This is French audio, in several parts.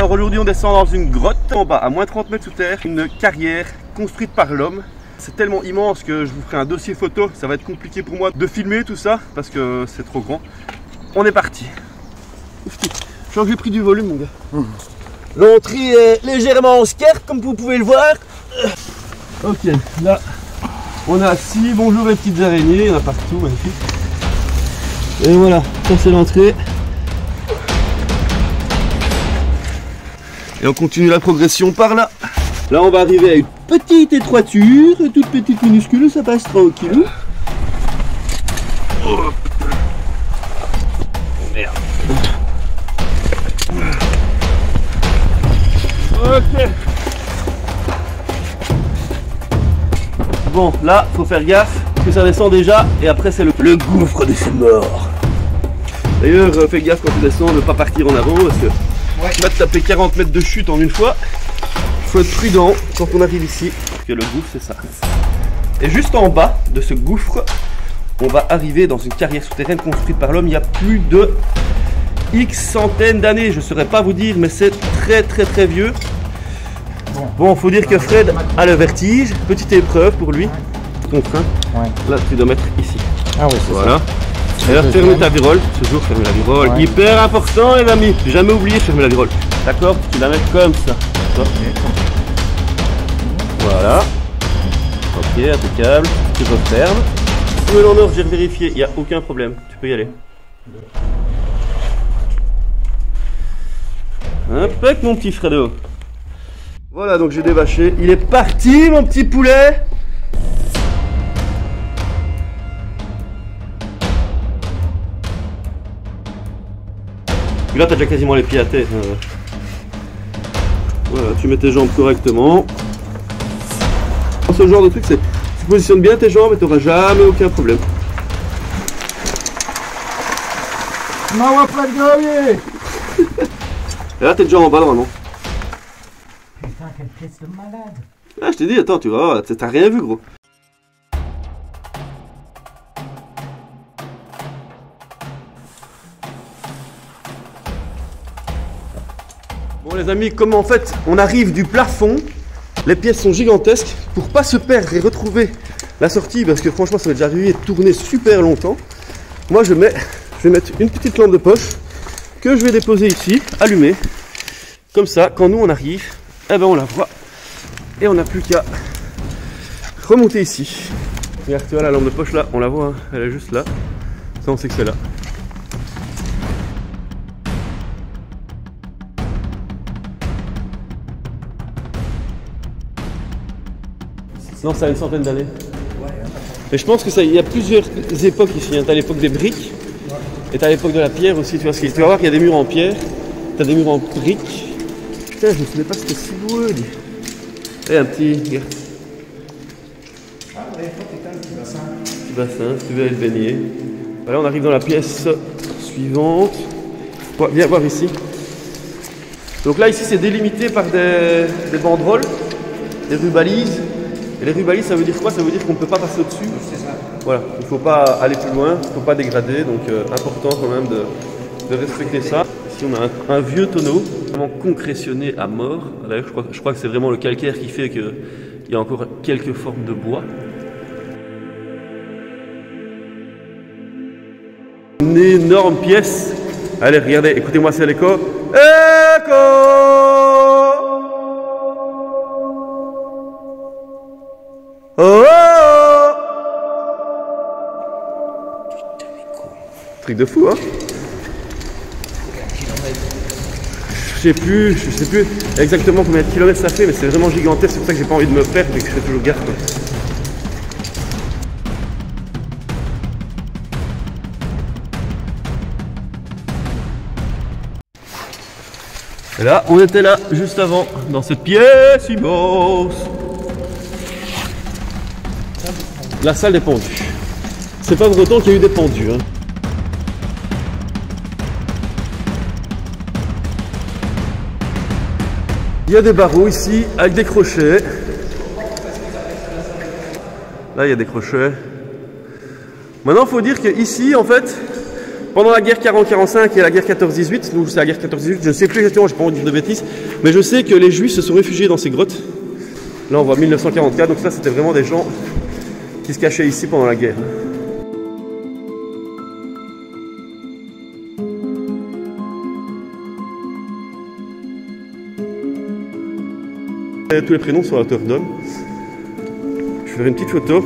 Alors aujourd'hui on descend dans une grotte en bas à moins 30 mètres sous terre, une carrière construite par l'homme. C'est tellement immense que je vous ferai un dossier photo, ça va être compliqué pour moi de filmer tout ça parce que c'est trop grand. On est parti. Je crois que j'ai pris du volume mon gars. L'entrée est légèrement en skirt comme vous pouvez le voir. Ok, là on est assis, bonjour les petites araignées, il y en a partout, magnifique. Et voilà, ça c'est l'entrée. Et on continue la progression par là. Là on va arriver à une petite étroiture, toute petite minuscule, ça passe tranquillou. Oh. Merde. Ok. Bon, là, faut faire gaffe, parce que ça descend déjà, et après c'est le gouffre des morts. D'ailleurs, fais gaffe quand tu descends, ne pas partir en avant, parce que tu vas te taper 40 mètres de chute en une fois. Il faut être prudent quand on arrive ici, parce que le gouffre c'est ça. Et juste en bas de ce gouffre, on va arriver dans une carrière souterraine construite par l'homme il y a plus de X centaines d'années. Je ne saurais pas vous dire, mais c'est très vieux. Bon, faut dire que Fred a le vertige, petite épreuve pour lui. Contraint. Ouais. Là, tu dois mettre ici. Ah oui, c'est voilà. Ça. Et là, ferme ta virole. Toujours fermer la virole. Ouais. Hyper important, les amis. Jamais oublié de fermer la virole. D'accord? Tu la mets comme ça. Voilà. Ok, impeccable. Tu refermes. Tout est en ordre, j'ai vérifié. Il n'y a aucun problème. Tu peux y aller. Impec, mon petit Fredo. Voilà, donc j'ai dévaché. Il est parti, mon petit poulet. Et là, t'as déjà quasiment les pieds à terre. Voilà, tu mets tes jambes correctement. Ce genre de truc, c'est tu positionnes bien tes jambes et tu n'auras jamais aucun problème. Et là, t'es déjà en bas normalement. Putain, quelle pièce de malade. Ah, je t'ai dit, attends, tu vas, t'as rien vu, gros. Bon, les amis, comme en fait, on arrive du plafond, les pièces sont gigantesques. Pour pas se perdre et retrouver la sortie, parce que franchement, ça m'est déjà arrivé de tourner super longtemps. Moi, je vais mettre une petite lampe de poche que je vais déposer ici, allumée. Comme ça, quand nous on arrive, eh ben on la voit. Et on n'a plus qu'à remonter ici. Regarde, tu vois la lampe de poche là, on la voit, hein, elle est juste là. Ça on sait que c'est là. Non, ça a une centaine d'années. Mais je pense que ça, il y a plusieurs époques ici. Hein. Tu as l'époque des briques et tu as l'époque de la pierre aussi. Tu vas voir qu'il y a des murs en pierre, tu as des murs en briques. Putain, je ne savais pas que c'était si loin. Et un petit. Regarde. Petit bassin, si tu veux aller te baigner. Voilà, on arrive dans la pièce suivante. Viens voir ici. Donc là, ici, c'est délimité par des banderoles, des rubalises. Et les rubalises, ça veut dire quoi? Ça veut dire qu'on ne peut pas passer au-dessus. C'est ça. Voilà, il ne faut pas aller plus loin, il ne faut pas dégrader. Donc, important quand même de respecter ça. Ici, on a un vieux tonneau, vraiment concrétionné à mort. D'ailleurs, je crois que c'est vraiment le calcaire qui fait qu'il y a encore quelques formes de bois. Une énorme pièce. Allez, regardez, écoutez-moi, c'est l'écho. Écho! Oh! Truc de fou, hein? Je sais plus exactement combien de kilomètres ça fait, mais c'est vraiment gigantesque, c'est pour ça que j'ai pas envie de me perdre et que je fais toujours gaffe. Quoi. Et là, on était là, juste avant, dans cette pièce immense. La salle des pendus. C'est pas pour autant qu'il y a eu des pendus, hein. Il y a des barreaux ici avec des crochets. Là, il y a des crochets. Maintenant, il faut dire qu'ici, en fait, Pendant la guerre 40-45 et la guerre 14-18, donc c'est la guerre 14-18, je ne sais plus exactement, je n'ai pas envie de dire de bêtises, mais je sais que les Juifs se sont réfugiés dans ces grottes. Là, on voit 1944, donc ça, c'était vraiment des gens qui se cachaient ici pendant la guerre. Et tous les prénoms sont à hauteur d'homme. Je vais faire une petite photo.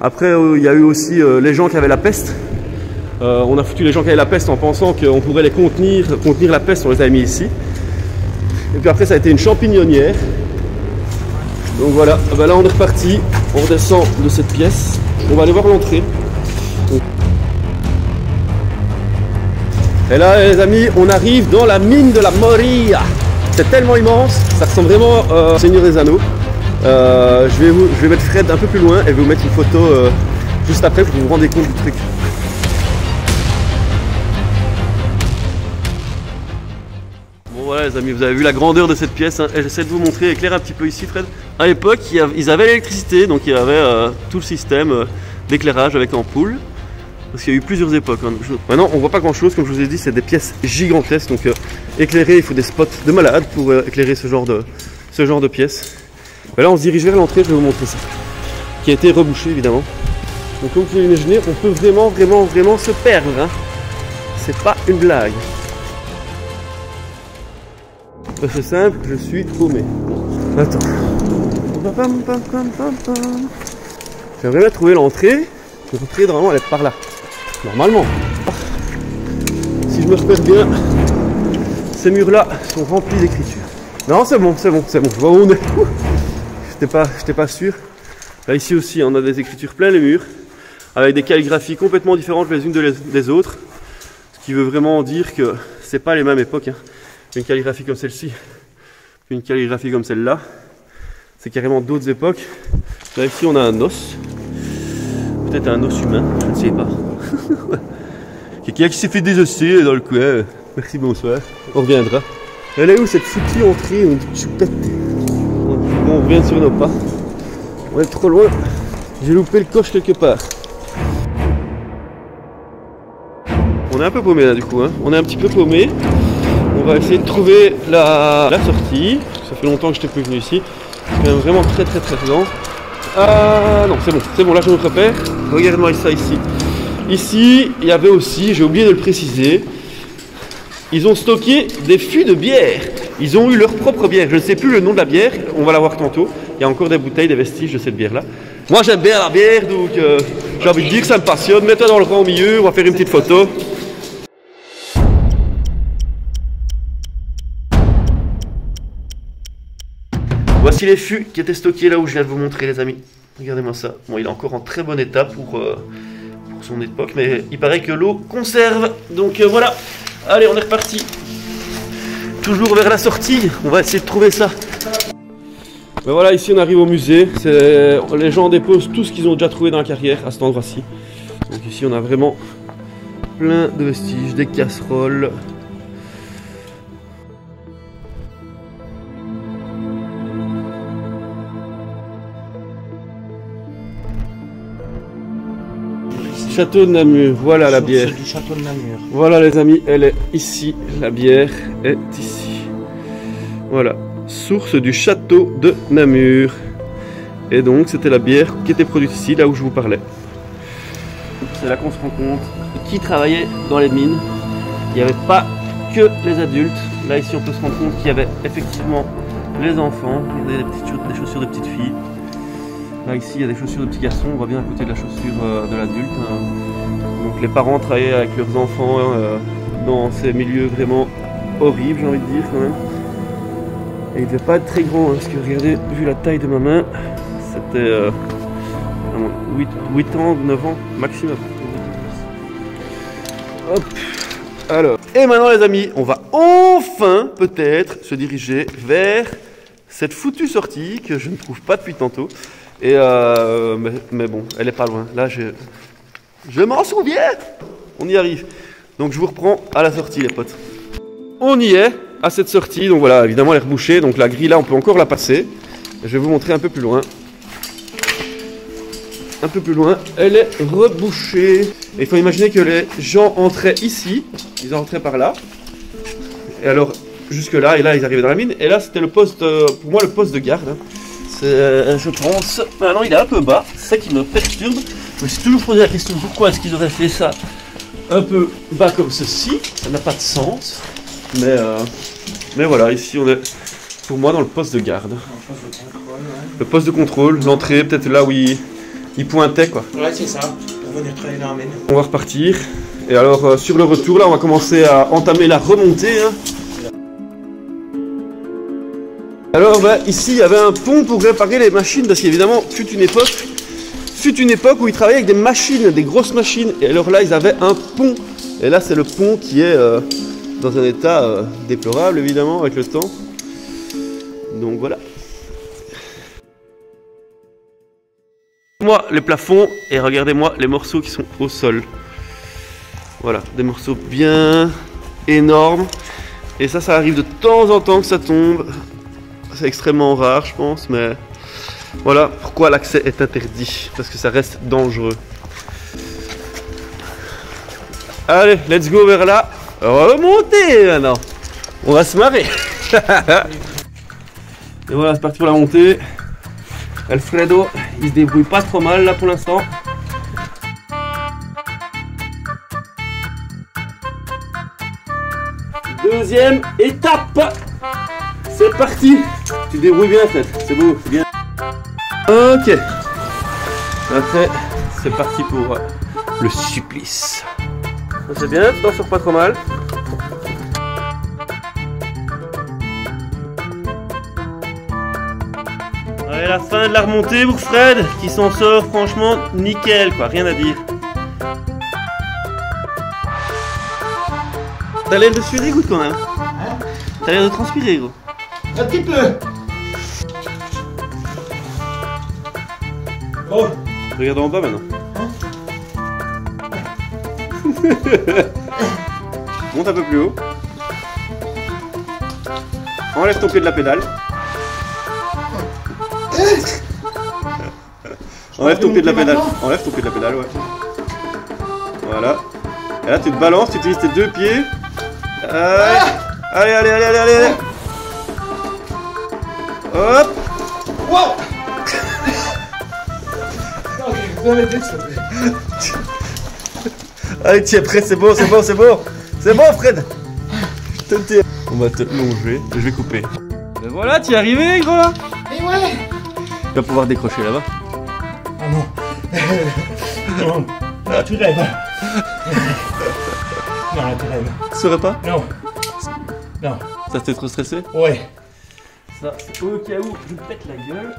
Après, il y a eu aussi les gens qui avaient la peste. On a foutu les gens qui avaient la peste en pensant qu'on pourrait les contenir la peste, on les a mis ici. Et puis après, ça a été une champignonnière. Donc voilà, ben là on est reparti, on redescend de cette pièce. On va aller voir l'entrée. Et là, les amis, on arrive dans la mine de la Moria. C'est tellement immense, ça ressemble vraiment au Seigneur des Anneaux. Je vais mettre Fred un peu plus loin et je vais vous mettre une photo juste après pour que vous vous rendez compte du truc. Bon voilà les amis, vous avez vu la grandeur de cette pièce hein, et j'essaie de vous montrer, éclaire un petit peu ici Fred. À l'époque, ils avaient l'électricité, donc il y avait tout le système d'éclairage avec ampoule. Parce qu'il y a eu plusieurs époques. Hein. Maintenant, on voit pas grand chose, comme je vous ai dit, c'est des pièces gigantesques. Donc éclairer, il faut des spots de malade pour éclairer ce genre de pièces. Et là, on se dirige vers l'entrée, je vais vous montrer ça. Qui a été rebouché, évidemment. Donc, comme vous pouvez l'imaginer, on peut vraiment se perdre. Hein. C'est pas une blague. C'est simple, je suis paumé. Bon, attends. J'aimerais bien trouver l'entrée. L'entrée, normalement, elle est par là. Normalement. Si je me repère bien, ces murs-là sont remplis d'écriture. Non, c'est bon. Je vois où on est. J'étais pas sûr. Là, ici aussi, on a des écritures plein les murs, avec des calligraphies complètement différentes les unes des autres. Ce qui veut vraiment dire que c'est pas les mêmes époques. Hein. Une calligraphie comme celle-ci, une calligraphie comme celle-là, c'est carrément d'autres époques. Là, ici, on a un os. Peut-être un os humain, je ne sais pas. Quelqu'un qui s'est fait désosser dans le coin. Merci, bonsoir. On reviendra. Elle est où cette foutue entrée? On dit choupette. On revient sur nos pas. On est trop loin. J'ai loupé le coche quelque part. On est un peu paumé là du coup. Hein. On est un petit peu paumé. On va essayer de trouver la sortie. Ça fait longtemps que je n'étais plus venu ici. C'est quand même vraiment très lent. Ah non, c'est bon, là je me repère. Regarde-moi ça ici. Ici, il y avait aussi, j'ai oublié de le préciser, ils ont stocké des fûts de bière. Ils ont eu leur propre bière. Je ne sais plus le nom de la bière, on va la voir tantôt. Il y a encore des bouteilles, des vestiges de cette bière-là. Moi j'aime bien la bière, donc j'ai envie de dire que ça me passionne. Mets-toi dans le rang au milieu, on va faire une petite photo. Voici les fûts qui étaient stockés là où je viens de vous montrer les amis. Regardez-moi ça. Bon, il est encore en très bon état pour son époque, mais il paraît que l'eau conserve. Donc voilà. Allez, on est reparti. Toujours vers la sortie. On va essayer de trouver ça. Ben voilà, ici on arrive au musée. Les gens déposent tout ce qu'ils ont déjà trouvé dans la carrière à cet endroit-ci. Donc ici on a vraiment plein de vestiges, des casseroles. Château de Namur, voilà la bière. Du château de Namur. Voilà les amis, elle est ici. La bière est ici. Voilà, source du château de Namur. Et donc c'était la bière qui était produite ici, là où je vous parlais. C'est là qu'on se rend compte qui travaillait dans les mines. Il n'y avait pas que les adultes. Là ici on peut se rendre compte qu'il y avait effectivement les enfants. Il y avait des chaussures de petites filles. Là ici il y a des chaussures de petits garçons, on voit bien à côté de la chaussure de l'adulte. Donc les parents travaillaient avec leurs enfants dans ces milieux vraiment horribles, j'ai envie de dire quand même. Et il devait pas être très grand, hein, parce que regardez, vu la taille de ma main, c'était 8 ans, 9 ans maximum. Hop, alors. Et maintenant les amis, on va enfin peut-être se diriger vers cette foutue sortie que je ne trouve pas depuis tantôt. Et mais bon, elle est pas loin. Là, je m'en souviens. On y arrive. Donc je vous reprends à la sortie, les potes. On y est, à cette sortie. Donc voilà, évidemment, elle est rebouchée. Donc la grille, là, on peut encore la passer. Je vais vous montrer un peu plus loin. un peu plus loin, elle est rebouchée. Et il faut imaginer que les gens entraient ici, ils entraient par là. Et alors, jusque là, et là, ils arrivaient dans la mine. Et là, c'était le poste, pour moi, le poste de garde. Hein. C'est, je pense, maintenant il est un peu bas, c'est ça qui me perturbe. Je me suis toujours posé la question, pourquoi est-ce qu'ils auraient fait ça un peu bas comme ceci? Ça n'a pas de sens. Mais voilà, ici on est, pour moi, dans le poste de garde. Le poste de contrôle, l'entrée, peut-être là où il pointait, quoi. Ouais, c'est ça, pour venir travailler dans la mine. On va repartir. Et alors, sur le retour, là, on va commencer à entamer la remontée. Hein. Alors, ici, il y avait un pont pour réparer les machines, parce qu'évidemment, fut une époque où ils travaillaient avec des machines, des grosses machines. Et alors là, ils avaient un pont. Et là, c'est le pont qui est dans un état déplorable, évidemment, avec le temps. Donc voilà. Moi les plafonds et regardez-moi les morceaux qui sont au sol. Voilà, des morceaux bien énormes. Et ça arrive de temps en temps que ça tombe. C'est extrêmement rare, je pense, mais voilà pourquoi l'accès est interdit, parce que ça reste dangereux. Allez, let's go vers là. On va remonter maintenant. On va se marrer. Et voilà, c'est parti pour la montée. Alfredo, il se débrouille pas trop mal là pour l'instant. Deuxième étape. C'est parti. Tu te débrouilles bien, Fred. C'est beau, c'est bien. Ok. Après, c'est parti pour le supplice. C'est bien, tu t'en sors pas trop mal. Et la fin de la remontée pour Fred, qui s'en sort franchement nickel, quoi, rien à dire. T'as l'air de suer, goutte quand même. Hein? T'as l'air de transpirer, gros. Un petit peu. Oh. Regarde en bas maintenant. Monte un peu plus haut. Enlève ton pied de la pédale. Enlève ton pied de la pédale. Enlève ton pied de la pédale, ouais. Voilà. Et là, tu te balances, tu utilises tes deux pieds. Allez, allez, allez, allez, allez, allez. Hop. Wow. Allez, tu es prêt, c'est bon, c'est bon, c'est bon. C'est bon, Fred. On va te longer, je vais couper. Et voilà, tu es arrivé, gros là. Et ouais. Tu vas pouvoir décrocher là-bas. Ah non. Non, là, tu rêves. Non, là, tu rêves. Tu saurais pas? Non. Non. Ça t'est trop stressé? Ouais. Ça, c'est au cas où je me pète la gueule.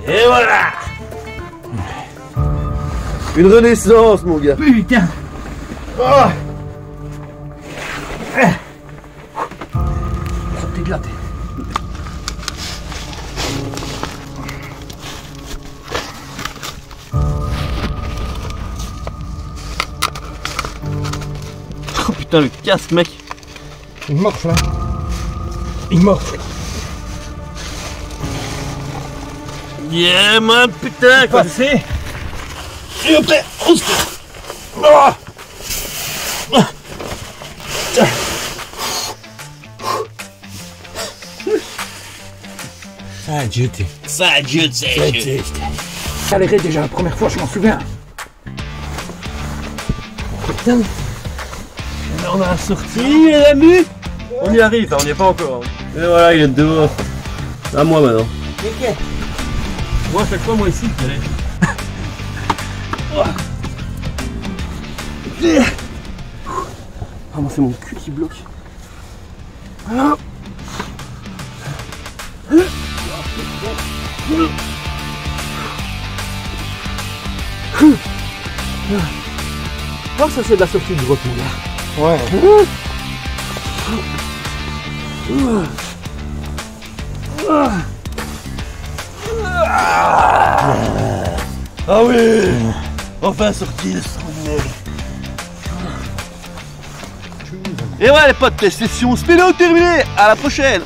Et voilà! Une renaissance, mon gars! Putain! Oh! T'es glatté. Oh putain, le casque, mec! Il morfle, là. Il morfle. Yeah, man, putain, quoi! C'est. S'il vous plaît, on se fait. Ça a jeté. Ça a jeté. Ça allait déjà la première fois, je m'en souviens. Putain. On a sorti, les amis. On y arrive, on n'y est pas encore. Et voilà, il est dehors. À moi maintenant. Ok. Moi, à chaque fois, moi ici, je vais aller. Ah, moi, c'est mon cul qui bloque. Oh, ça, c'est de la sortie de grotte, mon gars. Ouais. Ah oui. Enfin sorti de ce trou de nez. Et voilà les potes, les sessions spéléo terminées. À la prochaine.